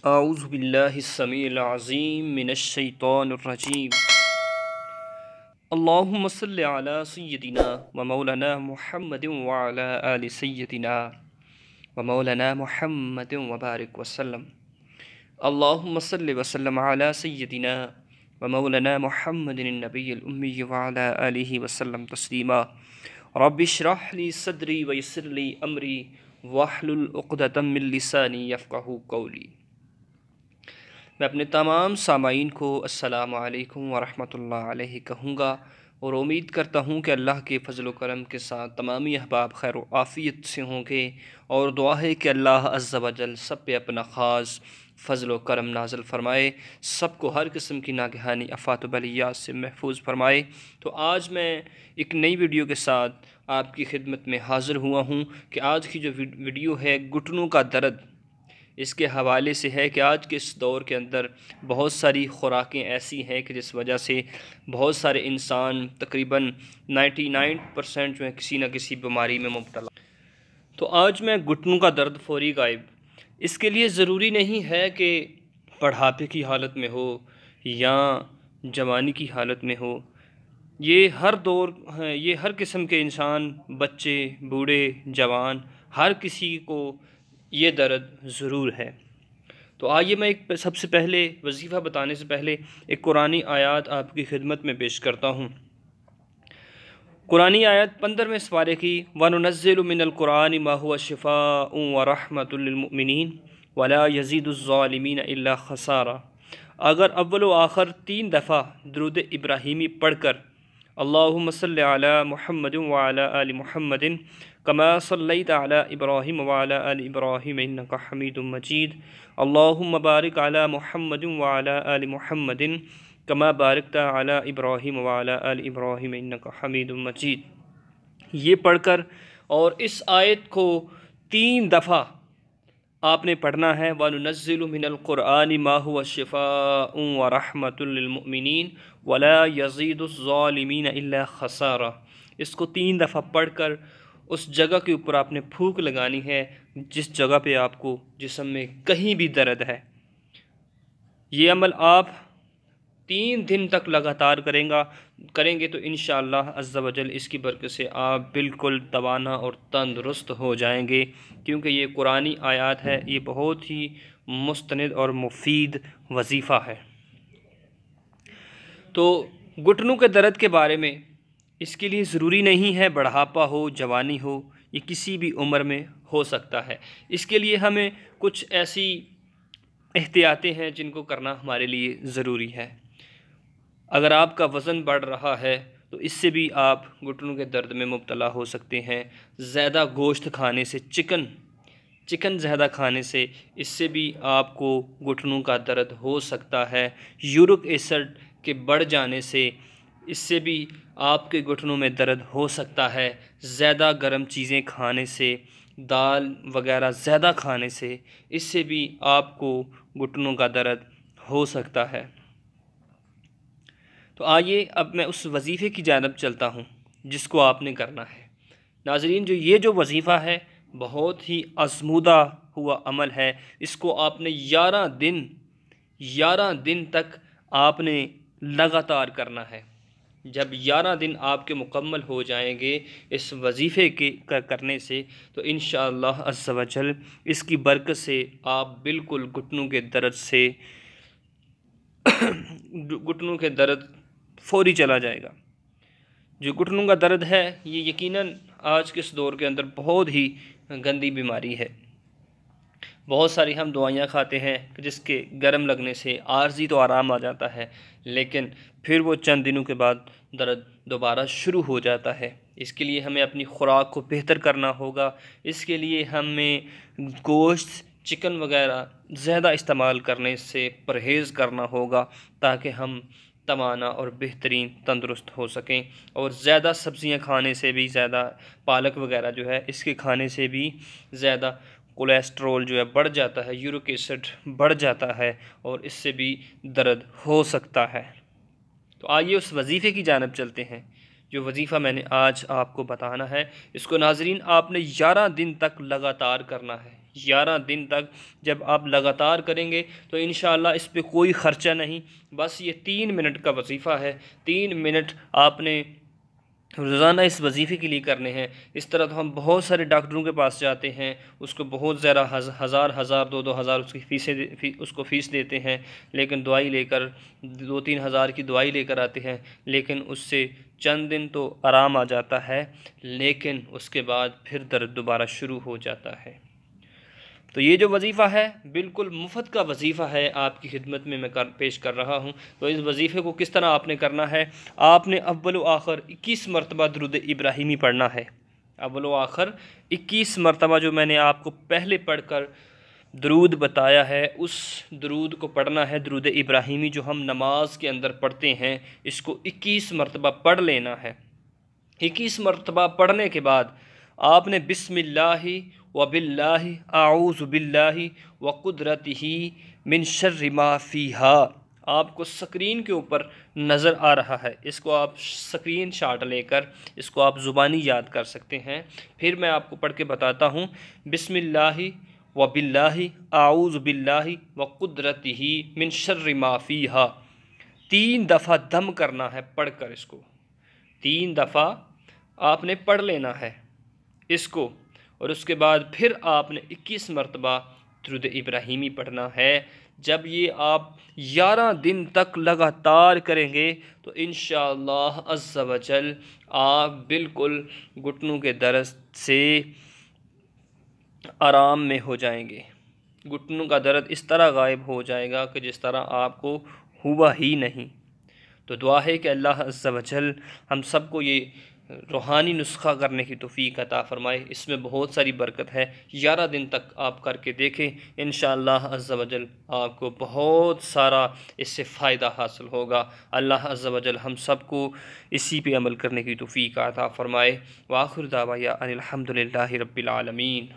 आऊज़ु बिल्लाहिस्समीइल अज़ीम मिनश्शैतानिर्रजीम। अल्लाहुम्मा सल्लि अला सय्यदिना व मौलाना मुहम्मदिन व अला आलि सय्यदिना व मौलाना मुहम्मदिन व बारिक वसल्लम। अल्लाहुम्मा सल्लि व सल्लिम अला सय्यदिना व मौलाना मुहम्मदिन नबिय्यिल उम्मी व अला आलिहि वसल्लम तस्लीमा। रब्बि इश्रह ली सदरी व यस्सिर ली अमरी वहलुल उक़दतम मिन लिसानी यफ़क़हू क़ौली। मैं अपने तमाम सामाईन को अस्सलामु अलैकुम व रहमतुल्लाहि अलैहि कहूँगा और उम्मीद करता हूँ कि अल्लाह के फ़ज़ल व करम के साथ तमामी अहबाब खैर व आफ़ियत से होंगे, और दुआ है कि अल्लाह अज़्ज़ा व जल सब पे अपना ख़ास फ़ज़ल व करम नाज़िल फ़रमाए, सबको हर किस्म की नागहानी आफ़ात व बलियात से महफूज फ़रमाए। तो आज मैं एक नई वीडियो के साथ आपकी खिदमत में हाज़िर हुआ हूँ कि आज की जो वीडियो है घुटनों का दर्द, इसके हवाले से है कि आज के इस दौर के अंदर बहुत सारी ख़ुराकें ऐसी हैं कि जिस वजह से बहुत सारे इंसान तकरीबन 99% जो है किसी न किसी बीमारी में मुब्तला। तो आज मैं घुटनों का दर्द फौरी गायब, इसके लिए ज़रूरी नहीं है कि बुढ़ापे की हालत में हो या जवानी की हालत में हो। ये हर दौर है, ये हर किस्म के इंसान, बच्चे, बूढ़े, जवान, हर किसी को ये दर्द ज़रूर है। तो आइए मैं एक सबसे पहले वजीफ़ा बताने से पहले एक कुरानी आयत आपकी खिदमत में पेश करता हूँ। कुरानी आयत 15वें पारे की, वनुनज़्ज़िलु मिनल कुरानि मा हुवा शिफ़ाउन व रहमतुल लिल मुमिनीन वला यज़ीदुज़ ज़ालिमीन इल्ला ख़सारा। अगर अव्वल व आखिर 3 दफ़ा दुरूद इब्राहीमी पढ़कर अल्लाहुम्मा सल्लि अला मुहम्मदिन व अला आलि मुहम्मदिन कमा सल्लैता अला इब्राहीम व अला आलि इब्राहीम इन्नका हमीदुम मजीद, अल्लाहुम्मा बारिक अला मुहम्मदिन व अला आलि मुहम्मदिन कमा बारकता अला इब्राहीम व अला आलि इब्राहीम इन्नका हमीदुम मजीद, ये पढ़कर और इस आयत को 3 दफ़ा आपने पढ़ना है। वनुनज़्ज़िलु मिनल कुरआनि मा हुवा शिफ़ाउन व रहमतुल लिल मुमिनीन वला यज़ीदुज़ ज़ालिमीन इल्ला ख़सारा। इसको 3 दफ़ा पढ़कर उस जगह के ऊपर आपने फूंक लगानी है जिस जगह पे आपको जिस्म में कहीं भी दर्द है। ये अमल आप 3 दिन तक लगातार करेंगे तो इंशाअल्लाह अज़्ज़ा वजल इसकी बरकत से आप बिल्कुल तवाना और तंदुरुस्त हो जाएंगे, क्योंकि ये कुरानी आयत है, ये बहुत ही मुस्तनिद और मुफीद वजीफ़ा है। तो घुटनों के दर्द के बारे में, इसके लिए ज़रूरी नहीं है बढ़ापा हो, जवानी हो, ये किसी भी उम्र में हो सकता है। इसके लिए हमें कुछ ऐसी एहतियातें हैं जिनको करना हमारे लिए ज़रूरी है। अगर आपका वज़न बढ़ रहा है तो इससे भी आप घुटनों के दर्द में मुब्तला हो सकते हैं। ज़्यादा गोश्त खाने से, चिकन ज़्यादा खाने से, इससे भी आपको घुटनों का दर्द हो सकता है। यूरिक एसिड के बढ़ जाने से, इससे भी आपके घुटनों में दर्द हो सकता है। ज़्यादा गर्म चीज़ें खाने से, दाल वगैरह ज़्यादा खाने से, इससे भी आपको घुटनों का दर्द हो सकता है। तो आइए अब मैं उस वजीफ़े की जानिब चलता हूँ जिसको आपने करना है। नाज़रीन, जो वजीफ़ा है बहुत ही आज़मूदा हुआ अमल है। इसको आपने 11 दिन तक आपने लगातार करना है। जब 11 दिन आपके मुकम्मल हो जाएंगे इस वजीफ़े के करने से, तो इंशाअल्लाह अज़्ज़ा व जल इसकी बरकत से आप बिल्कुल घुटनों के दर्द फौरी चला जाएगा। जो घुटनों का दर्द है ये यकीनन आज के इस दौर के अंदर बहुत ही गंदी बीमारी है। बहुत सारी हम दवाइयाँ खाते हैं जिसके गर्म लगने से आर्जी तो आराम आ जाता है, लेकिन फिर वो चंद दिनों के बाद दर्द दोबारा शुरू हो जाता है। इसके लिए हमें अपनी ख़ुराक को बेहतर करना होगा। इसके लिए हमें गोश्त, चिकन वगैरह ज़्यादा इस्तेमाल करने से परहेज़ करना होगा ताकि हम तवाना और बेहतरीन तंदुरुस्त हो सकें। और ज़्यादा सब्ज़ियाँ खाने से भी, ज़्यादा पालक वगैरह जो है इसके खाने से भी ज़्यादा कोलेस्ट्रॉल जो है बढ़ जाता है, यूरिक एसिड बढ़ जाता है और इससे भी दर्द हो सकता है। तो आइए उस वजीफ़े की जानिब चलते हैं। जो वजीफ़ा मैंने आज आपको बताना है, इसको नाज़रीन आपने 11 दिन तक लगातार करना है। 11 दिन तक जब आप लगातार करेंगे तो इंशाअल्लाह इस पे कोई ख़र्चा नहीं। बस ये 3 मिनट का वजीफ़ा है। 3 मिनट आपने रोज़ाना इस वजीफ़े के लिए करने हैं। इस तरह तो हम बहुत सारे डॉक्टरों के पास जाते हैं, उसको बहुत ज़्यादा हज़ार 2-2 हज़ार उसकी उसको फ़ीस देते हैं, लेकिन दवाई लेकर 2-3 हज़ार की दवाई लेकर आते हैं, लेकिन उससे चंद दिन तो आराम आ जाता है, लेकिन उसके बाद फिर दर्द दोबारा शुरू हो जाता है। तो ये जो वजीफ़ा है बिल्कुल मुफ्त का वजीफ़ा है, आपकी खिदमत में मैं पेश कर रहा हूँ। तो इस वजीफ़े को किस तरह आपने करना है, आपने अव्वल व आखिर 21 मरतबा दुरूद इब्राहिमी पढ़ना है। अव्वल व आखिर 21 मरतबा जो मैंने आपको पहले पढ़कर दरूद बताया है, उस दरूद को पढ़ना है। दरूद इब्राहिमी जो हम नमाज के अंदर पढ़ते हैं, इसको 21 मरतबा पढ़ लेना है। 21 मरतबा पढ़ने के बाद आपने बिस्मिल्लाहि व बिल्लाहि आऊज़ु बिल्लाहि व कुदरतिही मिन शर्रि मा फ़ीहा, आपको स्क्रीन के ऊपर नज़र आ रहा है, इसको आप स्क्रीन शॉट लेकर इसको आप ज़ुबानी याद कर सकते हैं। फिर मैं आपको पढ़ के बताता हूँ। बिस्मिल्लाहि व बिल्लाहि आऊज़ु बिल्लाहि व कुदरतिही मिन शर्रि मा फ़ीहा। 3 दफ़ा दम करना है पढ़कर, इसको 3 दफ़ा आपने पढ़ लेना है इसको, और उसके बाद फिर आपने 21 मरतबा दुरूद इब्राहिमी पढ़ना है। जब ये आप 11 दिन तक लगातार करेंगे तो इंशाअल्लाह अज़्ज़ा वजल आप बिल्कुल घुटनों के दर्द से आराम में हो जाएंगे। घुटनों का दर्द इस तरह गायब हो जाएगा कि जिस तरह आपको हुआ ही नहीं। तो दुआ है कि अल्लाह अज़्ज़ा वजल हम सबको ये रूहानी नुस्खा करने की तौफ़ीक अता फ़रमाए। इसमें बहुत सारी बरकत है। 11 दिन तक आप करके देखें, इंशाअल्लाह अज़्ज़ा वजल आपको बहुत सारा इससे फ़ायदा हासिल होगा। अल्लाह अज़्ज़ा वजल हम सबको इसी पे अमल करने की तौफ़ीक अता फ़रमाए। व आखिर दावाया अनिल हम्दुलिल्लाहि रब्बिल आलमीन।